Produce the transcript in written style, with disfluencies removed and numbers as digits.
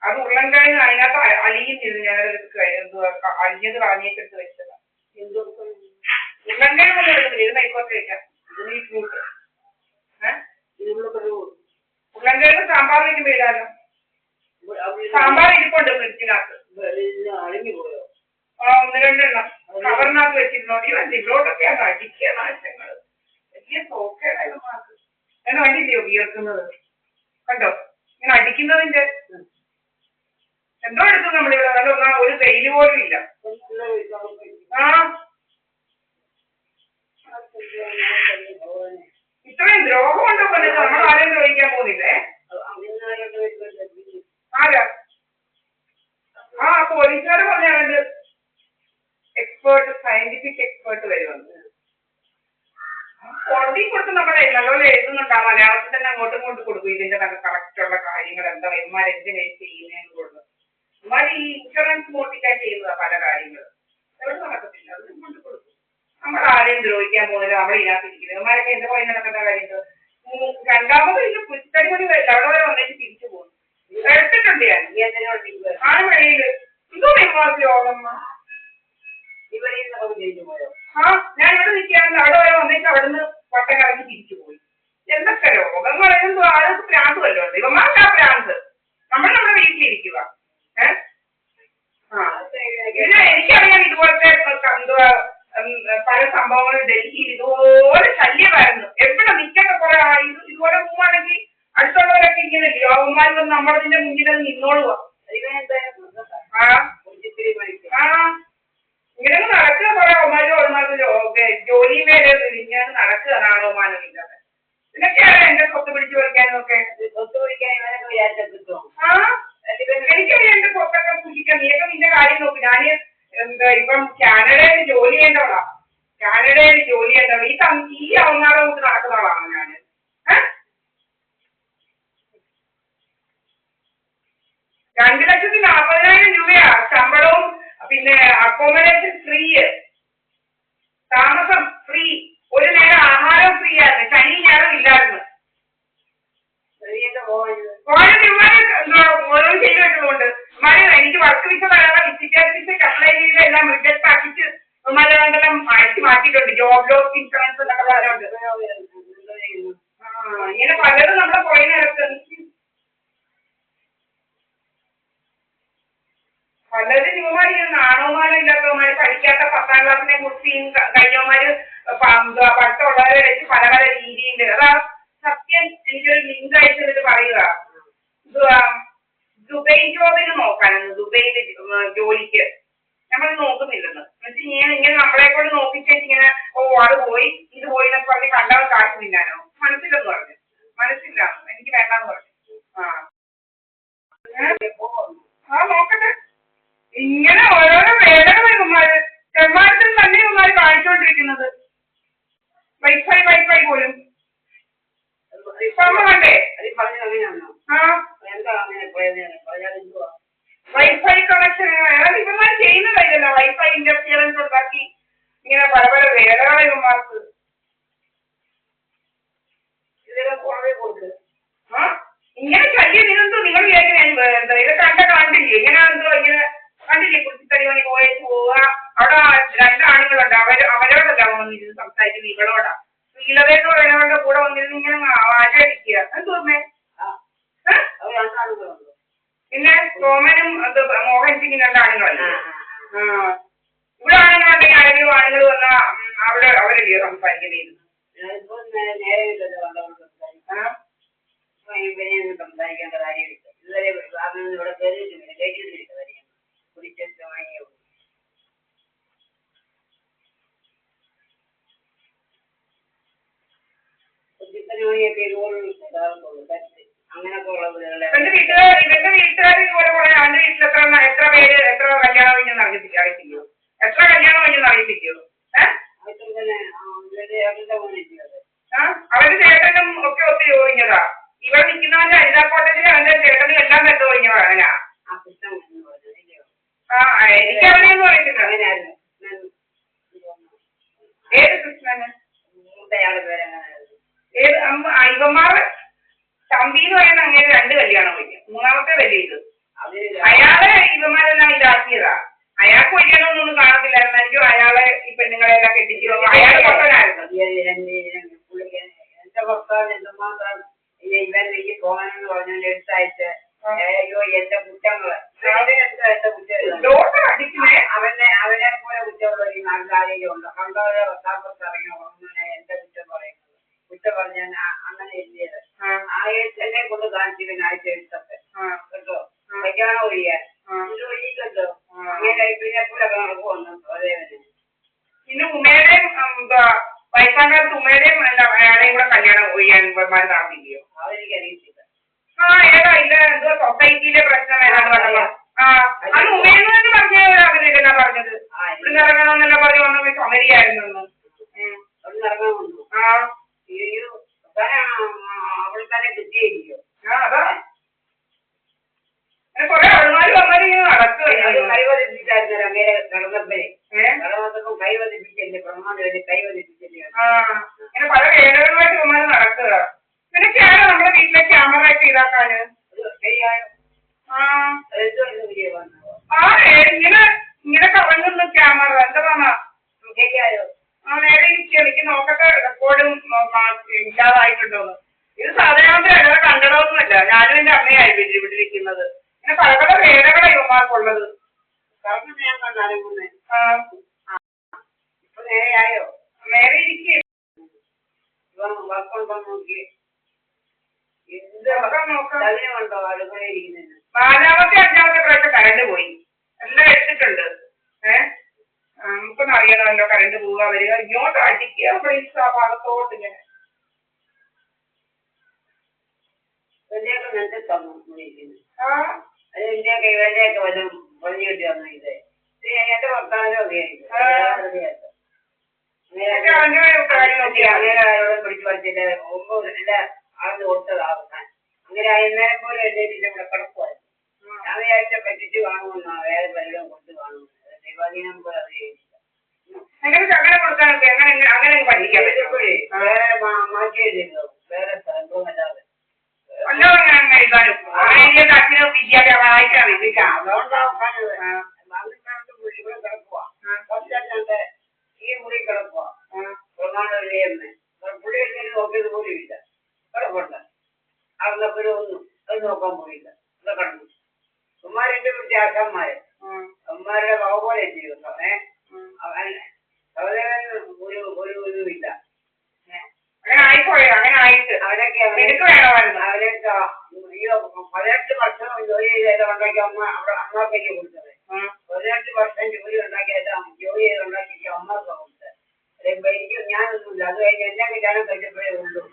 അത് ഉരുളൻകിഴങ്ങ് അതിനകത്ത് അലിയുന്നില്ല. ഞാനത് അലിഞ്ഞത് കളഞ്ഞിട്ട് വെച്ചതാ. ഉരുളൻകിഴങ്ങ് ഒന്നും എടുക്കുന്നില്ല. ഇത് നൈക്കോട്ട് കഴിക്കാം. ബീറ്റ്റൂട്ട് ഉരുളൻകിഴങ്ങ് സാമ്പാർ വയ്ക്കുമ്പോ ഇടാലോ. സാമ്പാർ ഇരിപ്പുണ്ട് ഫ്രിഡ്ജിനകത്ത്. ഒന്ന് രണ്ടെണ്ണം കവറിനകത്ത് വെച്ചിരുന്നോണ്ട് ഇതിലോട്ടൊക്കെയാണ് അടിക്കുക നാശങ്ങള്. വലിയ സോക്കേടായത് മാർക്ക്. ഞാൻ കണ്ടില്ലയോ വിയർക്കുന്നത് കണ്ടോ? ഇങ്ങനെ അടിക്കുന്നതിന്റെ എന്തോ എടുത്തു നമ്മളിവിടെ. നല്ല ഒരു വെയില് പോലും ഇല്ല. ആ ഇത്രയും ദ്രോഹം ഉണ്ടോ പറഞ്ഞത്? നമ്മൾ ആരെയും ദ്രോഹിക്കാൻ പോകുന്നില്ലേ? ആരാ? ആ പോലീസുകാര് പറഞ്ഞാൽ എക്സ്പേർട്ട് സയന്റിഫിക് എക്സ്പേർട്ട് വരുമെന്ന്. കോടതി കൊടുത്ത് നമ്മുടെ നല്ലപോലെ എഴുതുന്നുണ്ടാ മലയാളത്തിൽ തന്നെ അങ്ങോട്ടും ഇങ്ങോട്ട് കൊടുക്കും. ഇതിന്റെ കറക്റ്റുള്ള കാര്യങ്ങൾ എന്താ ഇവന്മാരെന്തിനാ ചെയ്യുന്നതെന്നുള്ളത്. ഇവന്മാർ ഈ ഇൻഷുറൻസ് മോട്ടിക്കാൻ ചെയ്യുന്നതാ പല കാര്യങ്ങളും. എവിടെ നടക്കത്തില്ല. അത് കൊണ്ട് കൊടുക്കും. നമ്മൾ ആരെയും ദ്രോഹിക്കാൻ പോകുന്നില്ല. നമ്മൾ ഇതിനകത്തിരിക്കുന്നത് ഇവന്മാരൊക്കെ എന്റെ പോയി നടക്കേണ്ട കാര്യങ്ങൾ. രണ്ടാമത് ഇല്ല പുലിത്തടിമണി വരില്ല. അവിടെ വരെ വന്നേക്ക് തിരിച്ചു പോകും. എടുത്തിട്ടുണ്ട് ഞാൻ ആ വഴിയില്. എന്തോ ഇവന്മാർക്ക് യോഗമ്മ. ആ ഞാൻ ഇവിടെ നിൽക്കുകയാണെങ്കിൽ അവിടെ വരെ വന്നേക്ക് അവിടുന്ന് വട്ടം കറങ്ങി തിരിച്ചു പോയി. എന്തൊക്കെ രോഗങ്ങൾ എന്തോ ആൾക്ക് പ്രാന്ത് വല്ലതും ഉണ്ട്. ഇവന്മാർക്ക് ആ പ്രാന്ത്. നമ്മൾ നമ്മുടെ വീട്ടിലിരിക്കുക. എനിക്കറിയാം ഇതുപോലത്തെ എന്തുവാ പല സംഭവങ്ങളും ഡൽഹിയിൽ ഇതുപോലെ ശല്യമായിരുന്നു. എവിടെ നിൽക്കുന്ന കുറെ ഇതുപോലെ പോവാണെങ്കിൽ അടുത്തുള്ളവരൊക്കെ ഇങ്ങനെ രോഗന്മാർ വന്ന് നമ്മളതിന്റെ മുന്നിൽ അത് നിന്നോളുക. ഇങ്ങനെ നടക്കുക കുറെ ഒമാരും ജോലി മേലെ ഇങ്ങനെ നടക്കുക നാണോമാനമില്ലാതെ. ഇതൊക്കെയാണ് എന്റെ സ്വത്ത് പിടിച്ചു പറിക്കാനും ഒക്കെ. എനിക്കറിയാം എന്റെ സ്വത്തൊക്കെ സൂക്ഷിക്കാൻ. നീയൊക്കെ നിന്റെ കാര്യം നോക്ക്. ഞാന് ഇപ്പം കാനഡയിൽ ജോലി ചെയ്യേണ്ടവളാ. കാനഡയിൽ ജോലി ചെയ്യേണ്ടവളാ. ഈ അവന്മാരെ കൊണ്ട് നടക്കുന്നവളാണ് ഞാന്. 2,40,000 രൂപയാ ശമ്പളവും. പിന്നെ അക്കോമഡേഷൻ ഫ്രീ, താമസം ഫ്രീ, ഒരു നേരം ആഹാരം ഫ്രീ ആയിരുന്നു. ശനി ഞായറും ഇല്ലായിരുന്നു. ഓരോ ചെയ്തിട്ടുമുണ്ട്. എനിക്ക് വർക്ക് വിസ തരാതെ വിസിറ്റേഴ്സ് വിസയ്ക്ക് അപ്ലൈ ചെയ്ത് എല്ലാം റിജക്ട് ആക്കിച്ച് മലയാളം അയച്ചു മാറ്റിയിട്ടുണ്ട്. ജോബ് ലോസ് ഇൻഷുറൻസ് എന്നൊക്കെ പറഞ്ഞുണ്ട്. ഇങ്ങനെ പലരും നമ്മളെ പുറകെ നടക്കും. പലരും ഇവന്മാർ നാണവന്മാരും ഇല്ലാത്തവന്മാര് പഠിക്കാത്ത 10ാം ക്ലാസ്സിനെ കുറിച്ചും കഴിഞ്ഞവന്മാര് പഠിത്തമുള്ളവരെ വെച്ച് പല പല രീതിയുണ്ട്. അതാ സത്യം. എനിക്കൊരു ലിങ്ക് അയച്ചിട്ട് പറയുക ദുബൈ ജോബിന് നോക്കാനെന്ന്. ദുബൈയില് ജോലിക്ക് നമ്മൾ നോക്കുന്നില്ലെന്ന് ഇങ്ങനെ നമ്മളെ കൊണ്ട് നോക്കിച്ചേച്ച് ഇങ്ങനെ അത് പോയി ഇത് പോയി എന്നൊക്കെ പറഞ്ഞ് കണ്ടവൻ കാശ് തിന്നാനോ? മനസ്സിലെന്ന് പറഞ്ഞു. മനസ്സില്ല, എനിക്ക് വേണ്ടാന്ന് പറഞ്ഞു. നോക്കട്ടെ. ഇങ്ങനെ ഓരോരോ വേദനമാര് ചെമ്മാനത്തിൽ തന്നെ ഇവന്മാര് കാണിച്ചുകൊണ്ടിരിക്കുന്നത്. വൈഫൈ പോലും കണ്ടേ. വൈഫൈ കണക്ഷൻ ഇവന്മാർ ചെയ്യുന്നതായില്ല. വൈഫൈ ഇന്റർഫിയറൻസ് ഉണ്ടാക്കി ഇങ്ങനെ പല പല വേദനകളെ ഇവന്മാർക്ക്. ഇങ്ങനെ ശല്യം നിന്നെന്തോ നിങ്ങൾ വിചാരിക്കുന്ന എന്താ ഇത് കണ്ടില്ലേ? ഇങ്ങനെ എന്തോ ഇങ്ങനെ കണ്ടില്ലേ? കുറിച്ചിത്തടിമണി പോയേച്ച് പോവുക. അവിടെ 2 ആണുങ്ങളുണ്ട്. അവരോടല്ല വന്നിരുന്ന് സംസാരിക്കുന്നത്, ഇവളോടാ. ശ്രീലതയെന്ന് പറയുന്നവരുടെ കൂടെ വന്നിരുന്ന് ഇങ്ങനെ ആചരിക്കുക. എന്തോന്നേ പിന്നെ സോമനും മോഹൻ സിംഗും 2 ആണുങ്ങളല്ലേ. ഇവിടെ ആണുങ്ങളുണ്ടെങ്കിൽ ആരെങ്കിലും ആണുങ്ങൾ വന്നാൽ അവരല്ലേ സംസാരിക്കുന്നത്. സംസാരിക്കേണ്ട കാര്യമില്ല. ഇതുവരെ ഇവിടെ കയറിയിട്ടില്ല. അങ്ങനൊക്കെ ഉള്ള വീടുകളെ ഇവന്റെ വീട്ടുകാർ ഇതുപോലെ പറയാം. അവന്റെ വീട്ടിൽ എത്ര പേര് എത്ര കല്യാണം കഴിഞ്ഞെന്ന് അറിയത്തില്ലയോ? എത്ര കല്യാണം കഴിഞ്ഞെന്ന് അറിയത്തില്ലയോ? അവന്റെ ചേട്ടനും ഒക്കെ ഒത്തിരി കഴിഞ്ഞതാ. ഇവിടെ നിൽക്കുന്നവന്റെ ഹരിതാക്കോട്ടത്തില് അവന്റെ ചേട്ടനും എല്ലാം ബന്ധം കഴിഞ്ഞതാ. അങ്ങനാ എനിക്കവനെയൊന്നും അറിയത്തില്ല. അങ്ങനെയായിരുന്നു. ഏത് കൃഷ്ണന്? മൂത്തയാള് പേരെങ്ങനെ? ഏത് ഇവന്മാർ തമ്പി എന്ന് പറയുന്ന അങ്ങനെ 2 കല്യാണം കഴിഞ്ഞു. 3ാമത്തെ വലിയ ഇത്. അവര് കെട്ടിച്ചു അയാൾ പൊട്ടനായിരുന്നു. എന്റെ ഭർത്താവ് എന്തുമാത്രം ഇവനിലേക്ക് പോകാനെന്ന് പറഞ്ഞു എടുത്തയച്ച് അയ്യോ എന്റെ കുറ്റങ്ങള് എന്റെ കുറ്റം അടിക്കുന്നേ അവനെ പോലെ കുറ്റമുള്ള ഈ നാട്ടിലാരെയും ഉണ്ട്. കണ്ടവരെ ഭർത്താപ്പുറത്ത് ഇറങ്ങി ഉറങ്ങുന്ന എന്റെ കുറ്റം പറയുന്നത് കുറ്റം പറഞ്ഞ അങ്ങനെ എഴുതിയത് എന്നെ കൊണ്ട് കാണിച്ചു ആഴ്ച എടുത്തൊക്കെ കേട്ടോ കല്യാണം ഒഴിയാൻ ഇത് ഒഴിയില്ലല്ലോ അങ്ങനെ പിന്നെ കൂടെ നടക്കുവന്നു അതേവന്. പിന്നെ ഉമയുടെയും വയസ്സാങ്കാലത്ത് ഉമയുടെയും അയാളെയും കൂടെ കല്യാണം ഒഴിയാൻ താമസിക്കുകയോ? അതെനിക്ക് അറിയത്തില്ല. ഏതാ ഇല്ല എന്തോ സൊസൈറ്റിയിലെ പ്രശ്നം ഏതാണ്ട് പറഞ്ഞത്. അത് ഉമയെന്ന് തന്നെ പറഞ്ഞ അവരെന്നാ പറഞ്ഞത് ഇവിടുന്ന് ഇറങ്ങണമെന്നല്ല പറഞ്ഞു വന്നത് സമരിയായിരുന്നു. അവിടെ തന്നെ കിട്ടിയിരിക്കും. അതാ കൊറേ ആൾമാര് വന്നത് ഇങ്ങനെ നടക്കുകയാണ്. കൈവതിപ്പിച്ചായിരുന്നു അങ്ങേരെ നടന്നപ്പേ നടന്നപ്പം കൈവതിപ്പിച്ചല്ലേ പ്രമാണം കൈവതിപ്പിച്ചല്ലേ. ഇങ്ങനെ പല വേലകളുമായിട്ട് ഉമ്മാര് നടക്കുക. നിനക്കാണ് നമ്മുടെ വീട്ടിലെ ക്യാമറ ഒക്കെ ഇതാക്കാന് ഇങ്ങനെ കറങ്ങുന്നു ക്യാമറ എന്താ പറഞ്ഞോ നേരെ ഇരിക്കുക. എനിക്ക് നോക്കട്ടെ റെക്കോർഡും ഇല്ലാതായിട്ടുണ്ടോന്ന്. ഇത് സാധാരണ അല്ലാതെ കണ്ടതൊന്നുമല്ല. ഞാനും എന്റെ അമ്മയായി ഇവിടെ ഇരിക്കുന്നത്. ഇങ്ങനെ പല പല വേലകളാണ് ഇവന്മാർക്കുള്ളത്. ഞാൻ കണ്ടറിയുന്നേ ഇപ്പൊ നേരെയായോ? നേരെ ഇരിക്കുക വർക്കുണ്ടോ നോക്കി നോക്കണ്ടോ അടുക്കള ഇരിക്കുന്നതിന്. 4ാമത്തെ 5ാമത്തെ പ്രാവശ്യം കറണ്ട് പോയി. എല്ലാം എടുത്തിട്ടുണ്ട്. നമുക്കൊന്നും അറിയണമല്ലോ കറണ്ട് പോവുക വരിക. ഇങ്ങോട്ട് അടിക്കുക പ്ലീസ് ആ ഭാഗത്തോട്ട് ഇങ്ങനെ എന്റെയൊക്കെ നെറ്റ് തന്നു അത് ഇന്ത്യയൊക്കെ ഇവന്റെയൊക്കെ വല്ലതും പൊളിഞ്ഞു കിട്ടി വന്നു. ഇത് എന്റെ ഭർത്താവിനും ഉപയോഗിക്കും. അങ്ങനെ ആരോടും പിടിച്ചു പറിച്ചില്ല. എന്റെ ആള് കൊടുത്തതാവുന്ന അങ്ങനെ അന്നേരം പോലെ എന്റെ ഇവിടെ കിടക്കുവായിരുന്നു. ഞാൻ വിചാരിച്ച പറ്റിച്ച് കാണുമെന്നാ വേറെ വല്ലതും കൊണ്ട് കാണുമെന്ന് ദൈവാധീനം പോലെ അറിയില്ല. വേറെ മാറ്റിയില്ലല്ലോ വേറെ സ്ഥലവും അല്ലാതെ ഇവിടെ കിടക്കുവാ. ഈ മുറി കിടക്കുവാ പ്രമാണമല്ലേ പുള്ളി എഴുതി നോക്കിയത് പോലും ഇല്ല. കിടപ്പുണ്ട് അവിടെ ഒന്നും അത് നോക്കാൻ പോയില്ല. ഇവിടെ കിടന്നു ഉമ്മാരെന്റെ വീട്ടിൽ ആശാന്മാര് അമ്മമാരുടെ വക പോലെ ജീവിതം അവരെ ഒരു ഇല്ല. അവരൊക്കെ 18 വർഷം ജോലി ചെയ്ത് ഉണ്ടാക്കി അമ്മക്ക് കൊടുത്തത്. 18 വർഷം ജോലി ഉണ്ടാക്കിയത് ജോലി ചെയ്ത് ഉണ്ടാക്കി അമ്മക്ക് കൊടുത്തത്. ഞാനൊന്നുമില്ല. അത് കഴിഞ്ഞ് എന്നെ കല്യാണം കഴിച്ചപ്പോഴേ ഉള്ളൂ.